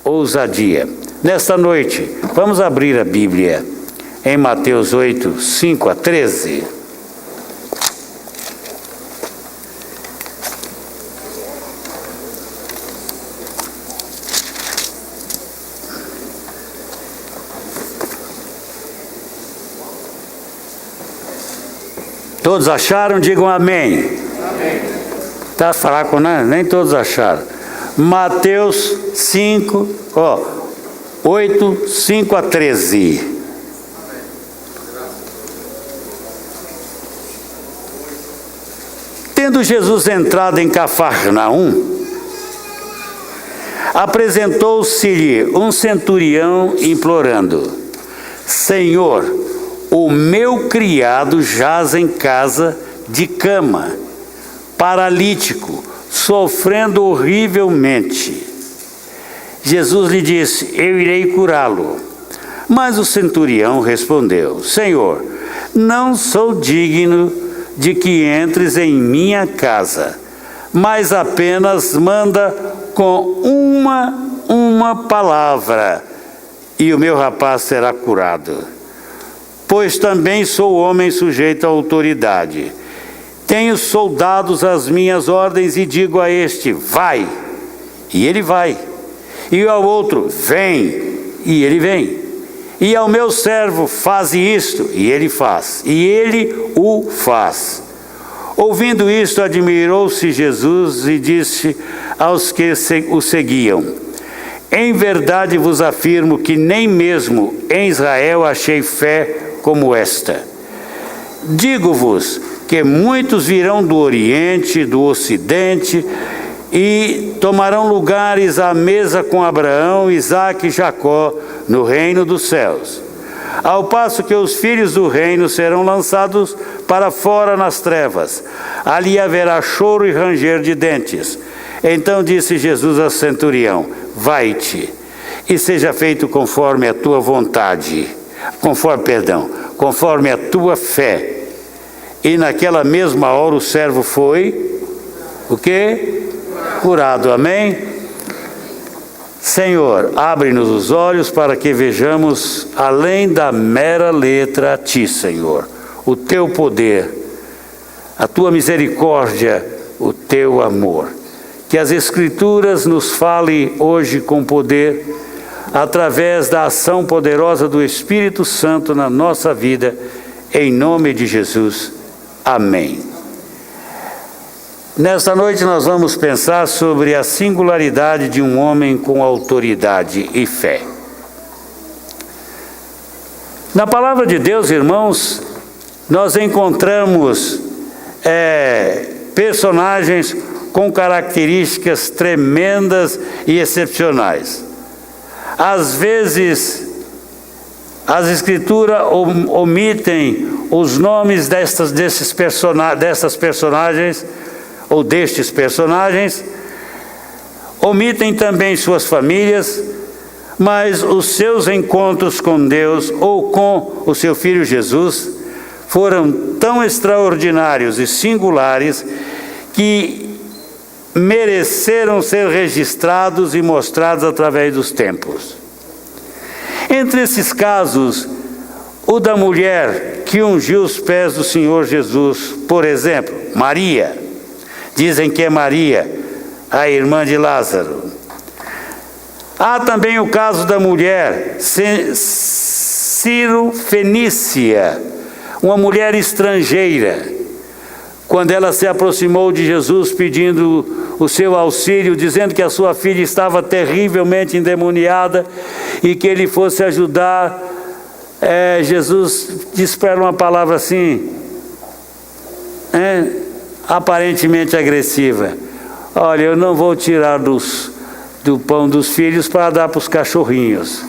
ousadia. Nesta noite, vamos abrir a Bíblia em Mateus 8, 5 a 13. Todos acharam? Digam amém. Amém. Tá fraco, né? Nem todos acharam. Mateus 8, 5 a 13. Tendo Jesus entrado em Cafarnaum, apresentou-se-lhe um centurião implorando: Senhor, o meu criado jaz em casa de cama, paralítico, sofrendo horrivelmente. Jesus lhe disse: eu irei curá-lo. Mas o centurião respondeu: Senhor, não sou digno de que entres em minha casa, mas apenas manda com uma palavra, e o meu rapaz será curado. Pois também sou homem sujeito à autoridade. Tenho soldados às minhas ordens e digo a este: vai, e ele vai. E ao outro: vem, e ele vem. E ao meu servo: faze isto, e ele faz. E ele o faz. Ouvindo isto, admirou-se Jesus e disse aos que o seguiam: em verdade vos afirmo que nem mesmo em Israel achei fé como esta. Digo-vos que muitos virão do Oriente, do Ocidente, e tomarão lugares à mesa com Abraão, Isaque e Jacó no reino dos céus. Ao passo que os filhos do reino serão lançados para fora nas trevas. Ali haverá choro e ranger de dentes. Então disse Jesus ao centurião: vai-te, e seja feito conforme a tua vontade. Conforme a tua fé. E naquela mesma hora o servo foi, o quê? Curado. Amém? Senhor, abre-nos os olhos para que vejamos além da mera letra a ti, Senhor, o teu poder, a tua misericórdia, o teu amor. Que as Escrituras nos falem hoje com poder, através da ação poderosa do Espírito Santo na nossa vida, em nome de Jesus. Amém. Nesta noite nós vamos pensar sobre a singularidade de um homem com autoridade e fé. Na palavra de Deus, irmãos, nós encontramos personagens com características tremendas e excepcionais. Às vezes, as Escrituras omitem os nomes dessas personagens, ou destes personagens, omitem também suas famílias, mas os seus encontros com Deus ou com o seu Filho Jesus foram tão extraordinários e singulares que mereceram ser registrados e mostrados através dos tempos. Entre esses casos, o da mulher que ungiu os pés do Senhor Jesus, por exemplo, Maria. Dizem que é Maria, a irmã de Lázaro. Há também o caso da mulher Cirofenícia, uma mulher estrangeira. Quando ela se aproximou de Jesus pedindo o seu auxílio, dizendo que a sua filha estava terrivelmente endemoniada e que ele fosse ajudar, Jesus disse para ela uma palavra assim, aparentemente agressiva: olha, eu não vou tirar do pão dos filhos para dar para os cachorrinhos.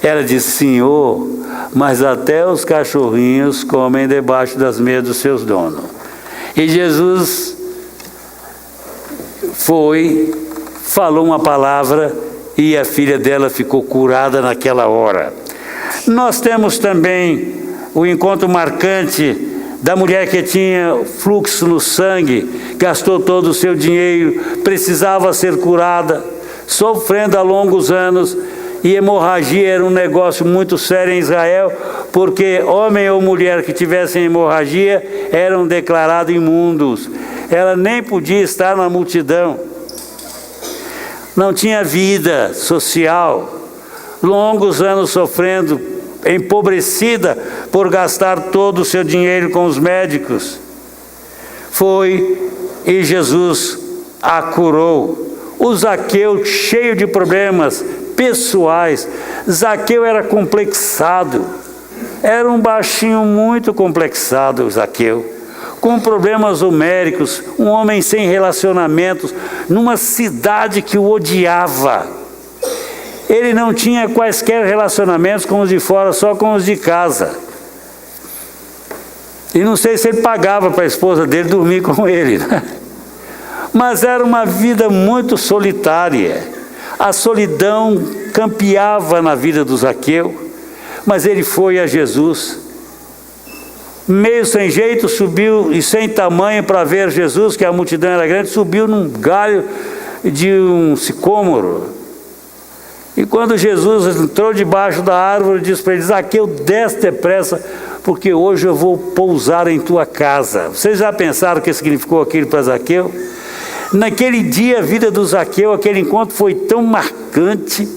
Ela disse: Senhor, mas até os cachorrinhos comem debaixo das mesas dos seus donos. E Jesus falou uma palavra e a filha dela ficou curada naquela hora. Nós temos também o encontro marcante da mulher que tinha fluxo no sangue, gastou todo o seu dinheiro, precisava ser curada, sofrendo há longos anos, e hemorragia era um negócio muito sério em Israel, porque homem ou mulher que tivessem hemorragia eram declarados imundos. Ela nem podia estar na multidão. Não tinha vida social. Longos anos sofrendo, empobrecida por gastar todo o seu dinheiro com os médicos. Foi e Jesus a curou. O Zaqueu, cheio de problemas pessoais. Zaqueu era complexado. Era um baixinho muito complexado, Zaqueu, com problemas homéricos, um homem sem relacionamentos, numa cidade que o odiava. Ele não tinha quaisquer relacionamentos com os de fora, só com os de casa. E não sei se ele pagava para a esposa dele dormir com ele, né? Mas era uma vida muito solitária. A solidão campeava na vida do Zaqueu, mas ele foi a Jesus. Meio sem jeito, subiu, e sem tamanho para ver Jesus, que a multidão era grande, subiu num galho de um sicômoro. E quando Jesus entrou debaixo da árvore, disse para ele: Zaqueu, desce depressa, porque hoje eu vou pousar em tua casa. Vocês já pensaram o que significou aquilo para Zaqueu? Naquele dia, a vida do Zaqueu, aquele encontro foi tão marcante,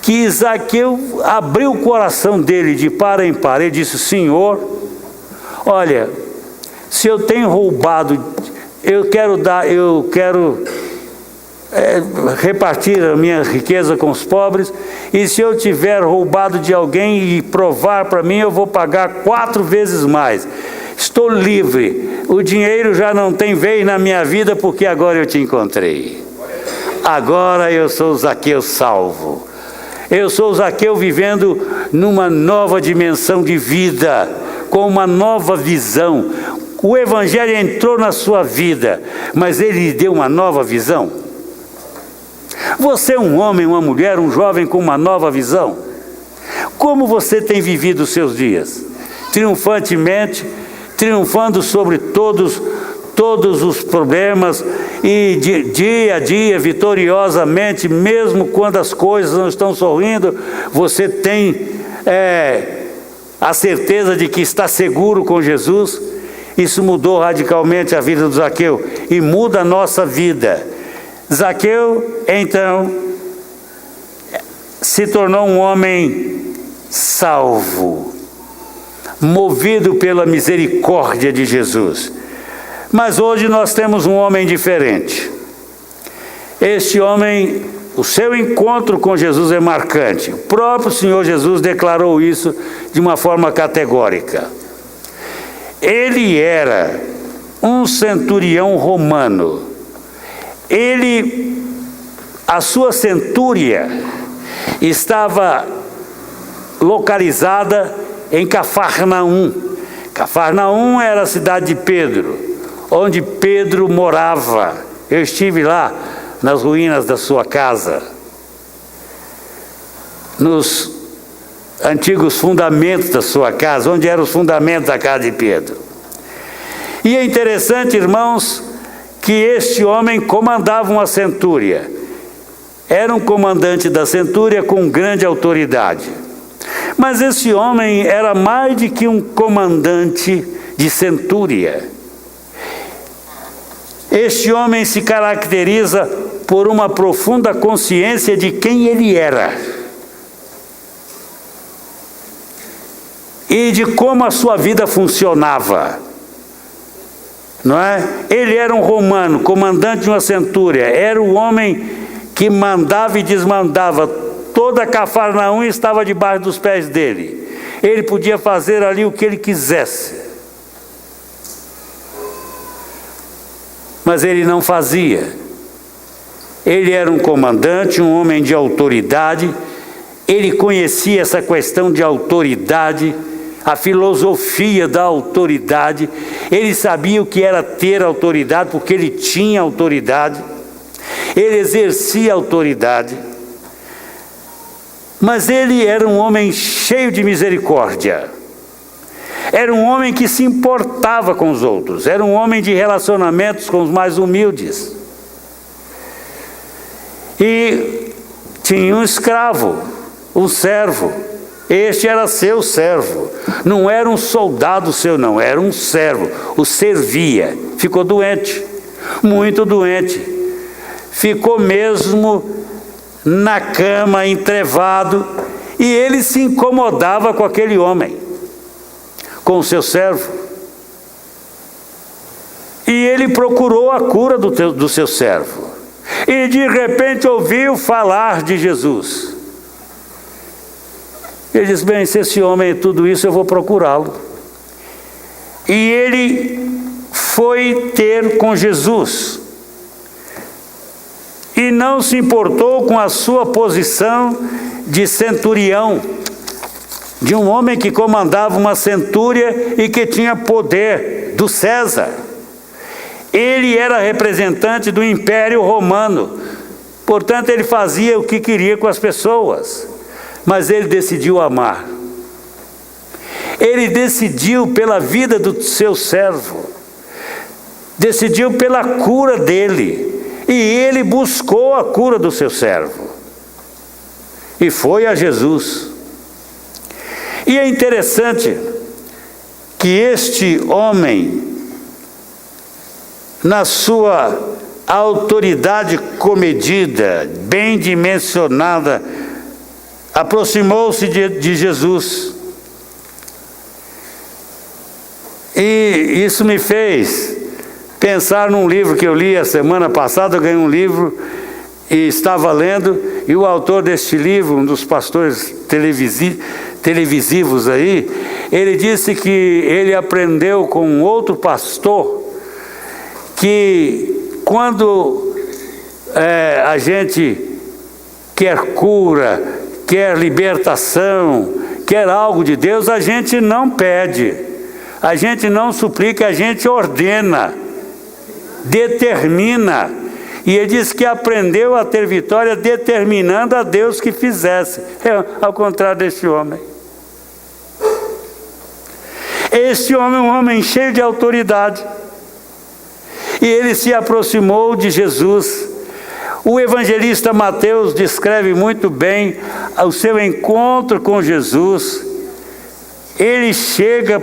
que Zaqueu abriu o coração dele de par em par. Ele disse: Senhor, olha, se eu tenho roubado, eu quero repartir a minha riqueza com os pobres, e se eu tiver roubado de alguém e provar para mim, eu vou pagar 4 vezes mais. Estou livre, o dinheiro já não tem vez na minha vida, porque agora eu te encontrei. Agora eu sou Zaqueu salvo. Eu sou Zaqueu vivendo numa nova dimensão de vida, com uma nova visão. O Evangelho entrou na sua vida, mas ele lhe deu uma nova visão. Você é um homem, uma mulher, um jovem com uma nova visão? Como você tem vivido os seus dias? Triunfantemente, triunfando sobre todos os problemas, e dia a dia, vitoriosamente, mesmo quando as coisas não estão sorrindo, você tem a certeza de que está seguro com Jesus? Isso mudou radicalmente a vida do Zaqueu e muda a nossa vida. Zaqueu, então, se tornou um homem salvo, movido pela misericórdia de Jesus. Mas hoje nós temos um homem diferente. Este homem, o seu encontro com Jesus é marcante. O próprio Senhor Jesus declarou isso de uma forma categórica. Ele era um centurião romano. A sua centúria estava localizada em Cafarnaum. Cafarnaum era a cidade de Pedro, onde Pedro morava. Eu estive lá nas ruínas da sua casa, nos antigos fundamentos da sua casa, onde eram os fundamentos da casa de Pedro. E é interessante, irmãos, que este homem comandava uma centúria. Era um comandante da centúria com grande autoridade. Mas esse homem era mais do que um comandante de centúria. Este homem se caracteriza por uma profunda consciência de quem ele era e de como a sua vida funcionava. Não é? Ele era um romano, comandante de uma centúria, era o homem que mandava e desmandava. Toda Cafarnaum estava debaixo dos pés dele. Ele podia fazer ali o que ele quisesse. Mas ele não fazia. Ele era um comandante, um homem de autoridade. Ele conhecia essa questão de autoridade, a filosofia da autoridade. Ele sabia o que era ter autoridade, porque ele tinha autoridade. Ele exercia autoridade. Mas ele era um homem cheio de misericórdia. Era um homem que se importava com os outros. Era um homem de relacionamentos com os mais humildes. e tinha um escravo, um servo. Este era seu servo, não era um soldado seu não, era um servo, o servia. Ficou doente, muito doente, ficou mesmo na cama, entrevado, e ele se incomodava com aquele homem, com o seu servo. E ele procurou a cura do seu servo. E de repente ouviu falar de Jesus. Ele disse: bem, se esse homem é tudo isso, eu vou procurá-lo. E ele foi ter com Jesus. E não se importou com a sua posição de centurião, de um homem que comandava uma centúria e que tinha poder do César. Ele era representante do Império Romano, portanto ele fazia o que queria com as pessoas, mas ele decidiu amar. Ele decidiu pela vida do seu servo, decidiu pela cura dele, e ele buscou a cura do seu servo, e foi a Jesus. E é interessante que este homem, na sua autoridade comedida, bem dimensionada, aproximou-se de Jesus. E isso me fez pensar num livro que eu li a semana passada. Eu ganhei um livro e estava lendo, e o autor deste livro, um dos pastores televisivos aí, ele disse que ele aprendeu com um outro pastor que quando a gente quer cura, quer libertação, quer algo de Deus, a gente não pede, a gente não suplica, a gente ordena, determina. E ele disse que aprendeu a ter vitória determinando a Deus que fizesse, ao contrário deste homem. Este homem é um homem cheio de autoridade, e ele se aproximou de Jesus. O evangelista Mateus descreve muito bem o seu encontro com Jesus. Ele chega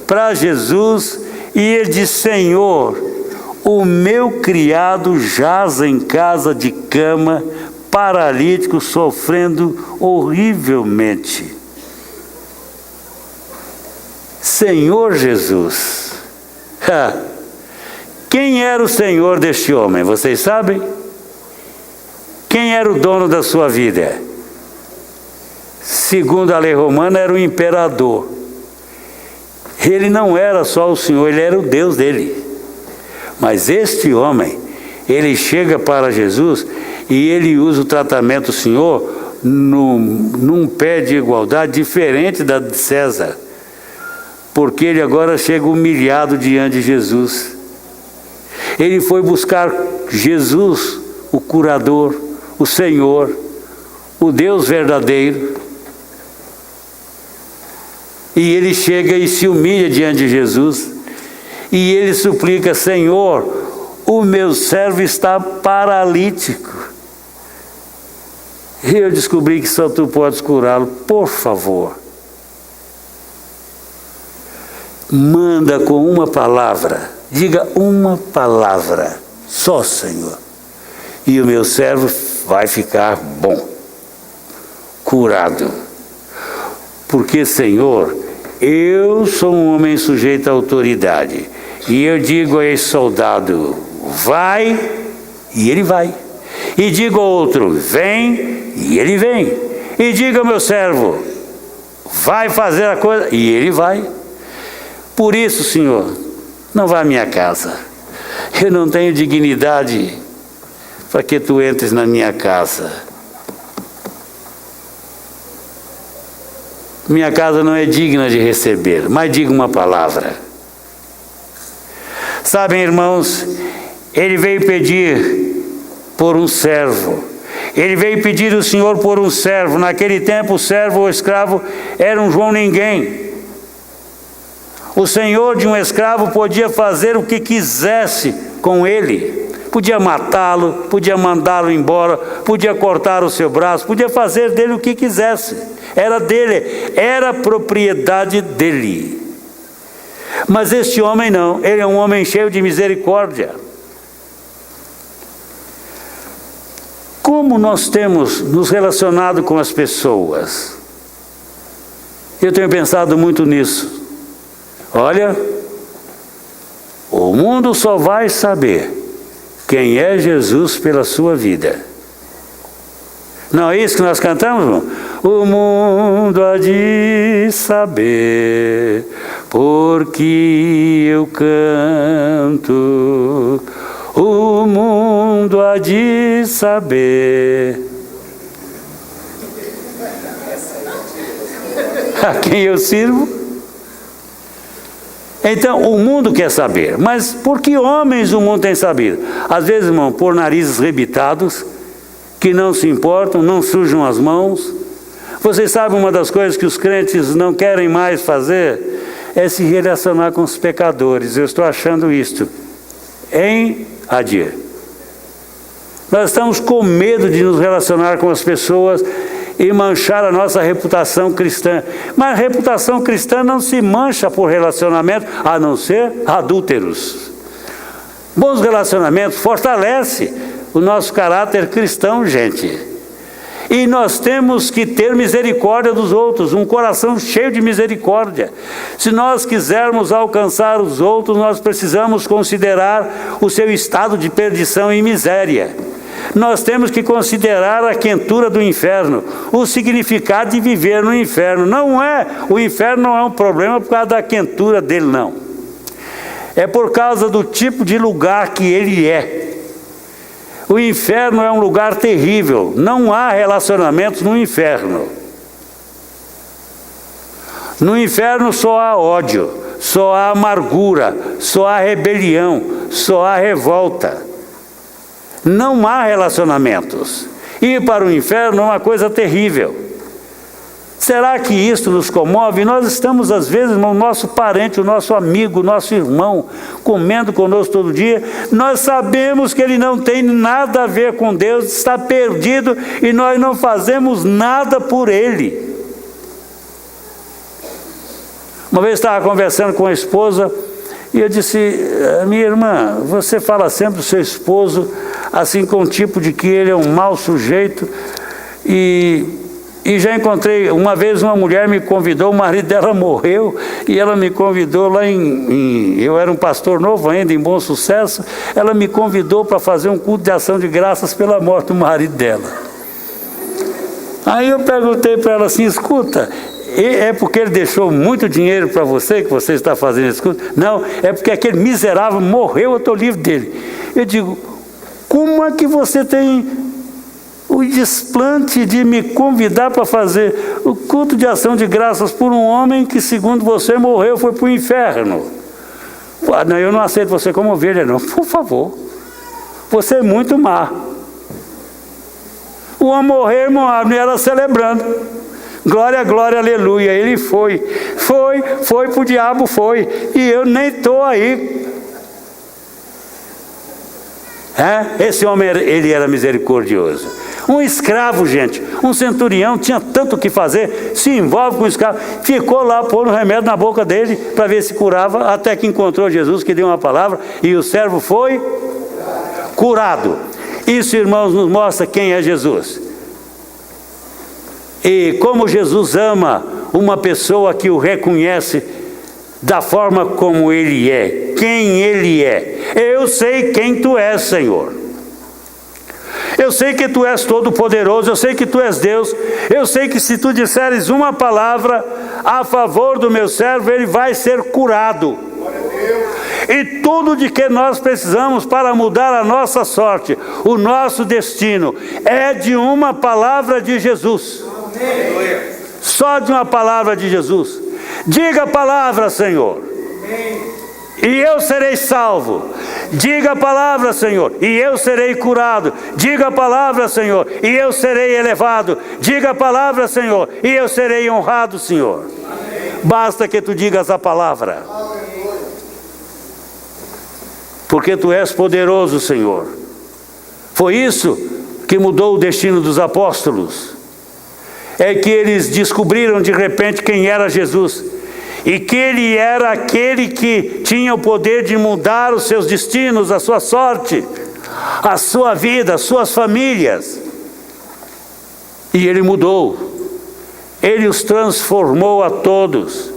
para Jesus e ele diz: Senhor, o meu criado jaz em casa de cama, paralítico, sofrendo horrivelmente. Senhor Jesus. Quem era o Senhor deste homem? Vocês sabem? Quem era o dono da sua vida? Segundo a lei romana, era o imperador. Ele não era só o Senhor, ele era o Deus dele. Mas este homem, ele chega para Jesus e ele usa o tratamento do Senhor num pé de igualdade diferente da de César. Porque ele agora chega humilhado diante de Jesus. Ele foi buscar Jesus, o curador, o Senhor, o Deus verdadeiro. E ele chega e se humilha diante de Jesus. E ele suplica: Senhor, o meu servo está paralítico. E eu descobri que só tu podes curá-lo. Por favor, manda com uma palavra. Diga uma palavra só, Senhor, e o meu servo vai ficar bom, curado. Porque, Senhor, eu sou um homem sujeito à autoridade, e eu digo a esse soldado: vai, e ele vai. E digo ao outro: vem, e ele vem. E diga ao meu servo: vai fazer a coisa, e ele vai. Por isso, Senhor, não vá à minha casa. Eu não tenho dignidade para que tu entres na minha casa. Minha casa não é digna de receber, mas diga uma palavra. Sabem, irmãos, ele veio pedir por um servo. Ele veio pedir o Senhor por um servo. Naquele tempo, o servo ou escravo era um João Ninguém. O senhor de um escravo podia fazer o que quisesse com ele, podia matá-lo, podia mandá-lo embora, podia cortar o seu braço, podia fazer dele o que quisesse. Era dele, era propriedade dele. Mas este homem não, ele é um homem cheio de misericórdia. Como nós temos nos relacionado com as pessoas? Eu tenho pensado muito nisso. Olha, o mundo só vai saber quem é Jesus pela sua vida. Não é isso que nós cantamos, irmão? O mundo há de saber, porque eu canto. O mundo há de saber a quem eu sirvo. Então, o mundo quer saber, mas por que homens o mundo tem sabido? Às vezes, irmão, por narizes rebitados, que não se importam, não sujam as mãos. Vocês sabem, uma das coisas que os crentes não querem mais fazer é se relacionar com os pecadores. Eu estou achando isto em Adir. Nós estamos com medo de nos relacionar com as pessoas e manchar a nossa reputação cristã. Mas a reputação cristã não se mancha por relacionamento, a não ser adúlteros. Bons relacionamentos fortalecem o nosso caráter cristão, gente. E nós temos que ter misericórdia dos outros, um coração cheio de misericórdia. Se nós quisermos alcançar os outros, nós precisamos considerar o seu estado de perdição e miséria. Nós temos que considerar a quentura do inferno, o significado de viver no inferno. O inferno não é um problema por causa da quentura dele, não. É por causa do tipo de lugar que ele é. O inferno é um lugar terrível, não há relacionamentos no inferno. No inferno só há ódio, só há amargura, só há rebelião, só há revolta. Não há relacionamentos. Ir para o inferno é uma coisa terrível. Será que isso nos comove? Nós estamos, às vezes, o nosso parente, o nosso amigo, o nosso irmão, comendo conosco todo dia. Nós sabemos que ele não tem nada a ver com Deus, está perdido e nós não fazemos nada por ele. Uma vez estava conversando com a esposa e eu disse: minha irmã, você fala sempre do seu esposo assim com o tipo de que ele é um mau sujeito. E já encontrei, uma vez uma mulher me convidou, o marido dela morreu, e ela me convidou lá eu era um pastor novo ainda, em Bom Sucesso, ela me convidou para fazer um culto de ação de graças pela morte do marido dela. Aí eu perguntei para ela assim: escuta, é porque ele deixou muito dinheiro para você que você está fazendo esse culto? Não, é porque aquele miserável morreu, eu estou livre dele. Eu digo: como é que você tem o desplante de me convidar para fazer o culto de ação de graças por um homem que, segundo você, morreu, foi para o inferno? Não, eu não aceito você como ovelha, não. Por favor, você é muito má. O homem morreu, irmão, e ela celebrando. Glória, glória, aleluia. Ele foi para o diabo, foi. E eu nem estou aí. Esse homem, ele era misericordioso. Um escravo, gente, um centurião, tinha tanto o que fazer, se envolve com o escravo, ficou lá pondo o remédio na boca dele para ver se curava, até que encontrou Jesus, que deu uma palavra, e o servo foi curado. Isso, irmãos, nos mostra quem é Jesus. E como Jesus ama uma pessoa que o reconhece da forma como ele é, quem ele é. Eu sei quem tu és, Senhor. Eu sei que tu és todo poderoso, eu sei que tu és Deus, eu sei que se tu disseres uma palavra a favor do meu servo, ele vai ser curado. E tudo de que nós precisamos para mudar a nossa sorte, o nosso destino, é de uma palavra de Jesus. Só de uma palavra de Jesus. Diga a palavra, Senhor, e eu serei salvo. Diga a palavra, Senhor, e eu serei curado. Diga a palavra, Senhor, e eu serei elevado. Diga a palavra, Senhor, e eu serei honrado, Senhor. Basta que tu digas a palavra. Porque tu és poderoso, Senhor. Foi isso que mudou o destino dos apóstolos. É que eles descobriram de repente quem era Jesus. E que ele era aquele que tinha o poder de mudar os seus destinos, a sua sorte, a sua vida, as suas famílias. E ele mudou. Ele os transformou a todos.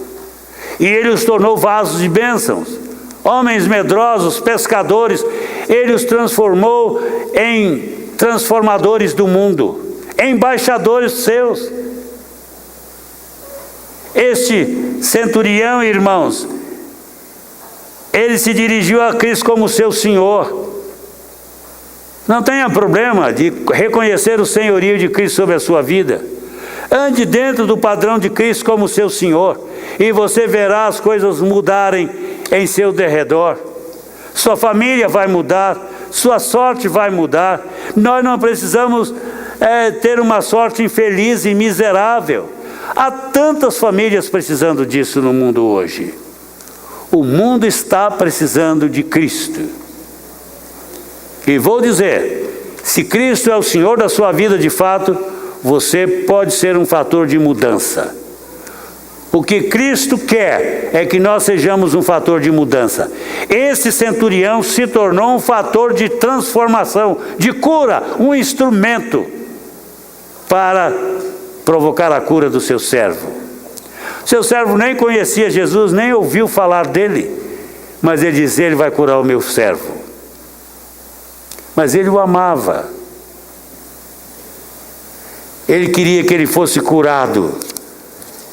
E ele os tornou vasos de bênçãos. Homens medrosos, pescadores, ele os transformou em transformadores do mundo, embaixadores seus. Este centurião, irmãos, ele se dirigiu a Cristo como seu Senhor. Não tenha problema de reconhecer o senhorio de Cristo sobre a sua vida. Ande dentro do padrão de Cristo como seu Senhor, e você verá as coisas mudarem em seu derredor. Sua família vai mudar, sua sorte vai mudar. Nós não precisamos ter uma sorte infeliz e miserável. Há tantas famílias precisando disso no mundo hoje. O mundo está precisando de Cristo. E vou dizer, se Cristo é o Senhor da sua vida de fato, você pode ser um fator de mudança. O que Cristo quer é que nós sejamos um fator de mudança. Esse centurião se tornou um fator de transformação, de cura, um instrumento para provocar a cura do seu servo. Seu servo nem conhecia Jesus, nem ouviu falar dele, mas ele dizia: ele vai curar o meu servo. Mas ele o amava. Ele queria que ele fosse curado.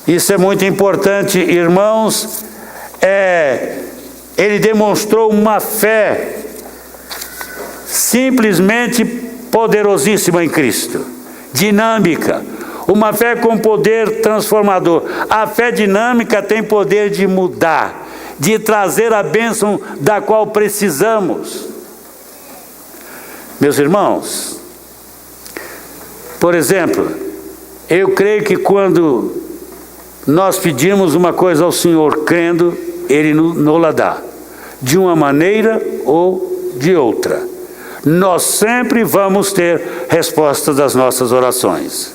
Isso é muito importante, irmãos. Ele demonstrou uma fé simplesmente poderosíssima em Cristo, dinâmica, uma fé com poder transformador. A fé dinâmica tem poder de mudar, de trazer a bênção da qual precisamos. Meus irmãos, por exemplo, eu creio que quando nós pedimos uma coisa ao Senhor crendo, Ele nos dá, de uma maneira ou de outra. Nós sempre vamos ter resposta das nossas orações.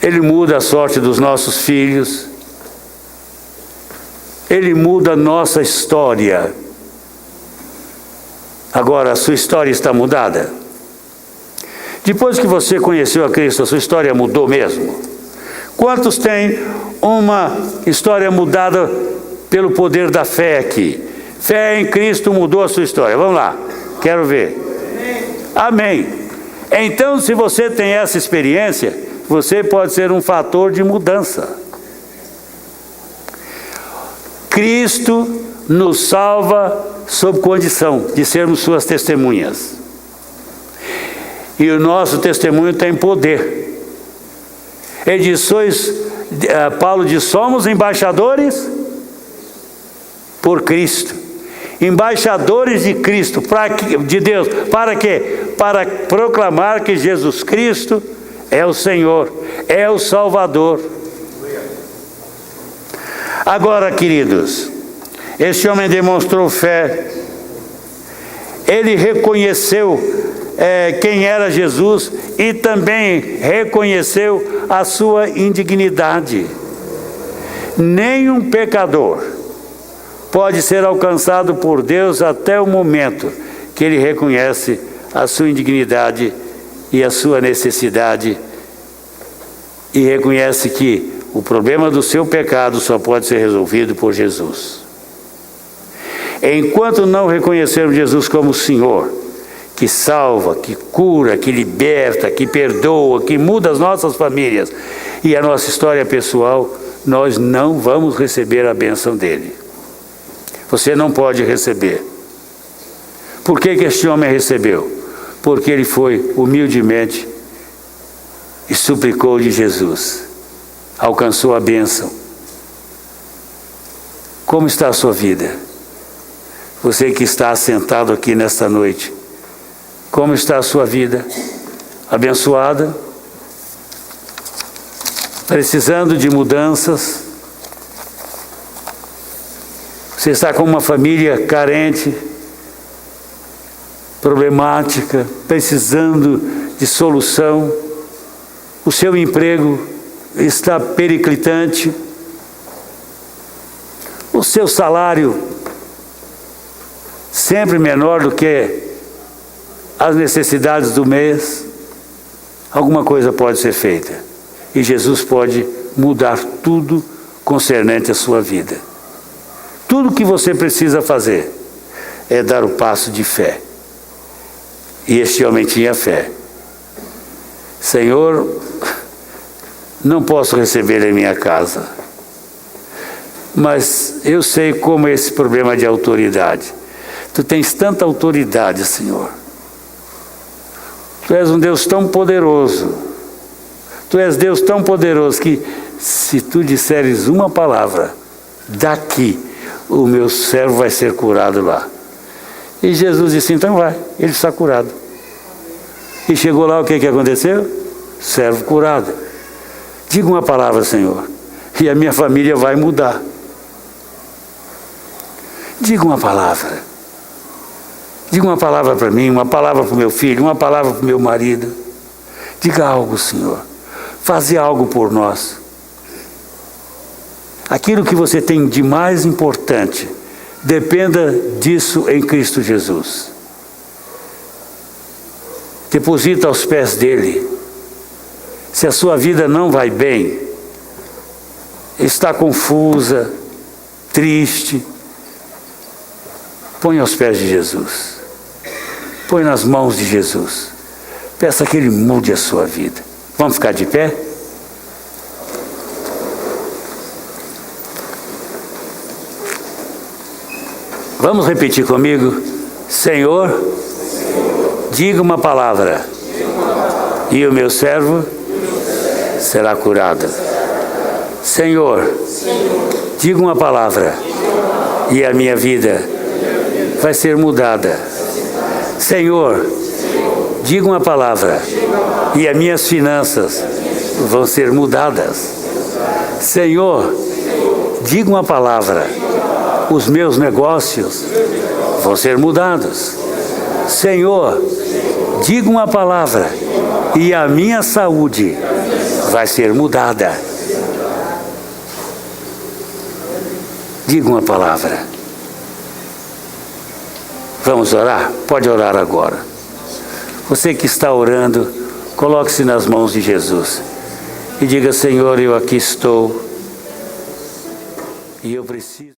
Ele muda a sorte dos nossos filhos. Ele muda a nossa história. Agora, a sua história está mudada? Depois que você conheceu a Cristo, a sua história mudou mesmo? Quantos têm uma história mudada pelo poder da fé aqui? Fé em Cristo mudou a sua história. Vamos lá, quero ver. Amém. Então, se você tem essa experiência, você pode ser um fator de mudança. Cristo nos salva sob condição de sermos suas testemunhas. E o nosso testemunho tem poder. Ele diz, Paulo diz, somos embaixadores por Cristo. Embaixadores de Cristo, de Deus. Para quê? Para proclamar que Jesus Cristo é o Senhor, é o Salvador. Agora, queridos, este homem demonstrou fé. Ele reconheceu quem era Jesus e também reconheceu a sua indignidade. Nenhum pecador pode ser alcançado por Deus até o momento que ele reconhece a sua indignidade e a sua necessidade e reconhece que o problema do seu pecado só pode ser resolvido por Jesus. Enquanto não reconhecermos Jesus como Senhor, que salva, que cura, que liberta, que perdoa, que muda as nossas famílias e a nossa história pessoal, nós não vamos receber a bênção dele. Você não pode receber. Por que este homem recebeu? Porque ele foi humildemente e suplicou de Jesus. Alcançou a bênção. Como está a sua vida? Você que está assentado aqui nesta noite, como está a sua vida? Abençoada? Precisando de mudanças? Você está com uma família carente? problemática, precisando de solução, o seu emprego está periclitante, o seu salário sempre menor do que as necessidades do mês, alguma coisa pode ser feita. E Jesus pode mudar tudo concernente à sua vida. Tudo que você precisa fazer é dar o passo de fé. E este homem tinha fé. Senhor, não posso receber em minha casa, mas eu sei como é esse problema de autoridade. Tu tens tanta autoridade, Senhor. Tu és um Deus tão poderoso. Tu és Deus tão poderoso que se tu disseres uma palavra, daqui o meu servo vai ser curado lá. E Jesus disse, então vai, ele está curado. E chegou lá, o que aconteceu? Servo curado. Diga uma palavra, Senhor, e a minha família vai mudar. Diga uma palavra. Diga uma palavra para mim, uma palavra para o meu filho, uma palavra para o meu marido. Diga algo, Senhor. Faze algo por nós. Aquilo que você tem de mais importante, dependa disso em Cristo Jesus. Deposita aos pés dele. Se a sua vida não vai bem, está confusa, triste, põe aos pés de Jesus. Põe nas mãos de Jesus. Peça que ele mude a sua vida. Vamos ficar de pé? Vamos repetir comigo? Senhor, diga uma palavra, e o meu servo será curado. Senhor, diga uma palavra, e a minha vida vai ser mudada. Senhor, diga uma palavra, e as minhas finanças vão ser mudadas. Senhor, diga uma palavra, os meus negócios vão ser mudados. Senhor, diga uma palavra, e a minha saúde vai ser mudada. Diga uma palavra. Vamos orar? Pode orar agora. Você que está orando, coloque-se nas mãos de Jesus e diga, Senhor, eu aqui estou e eu preciso.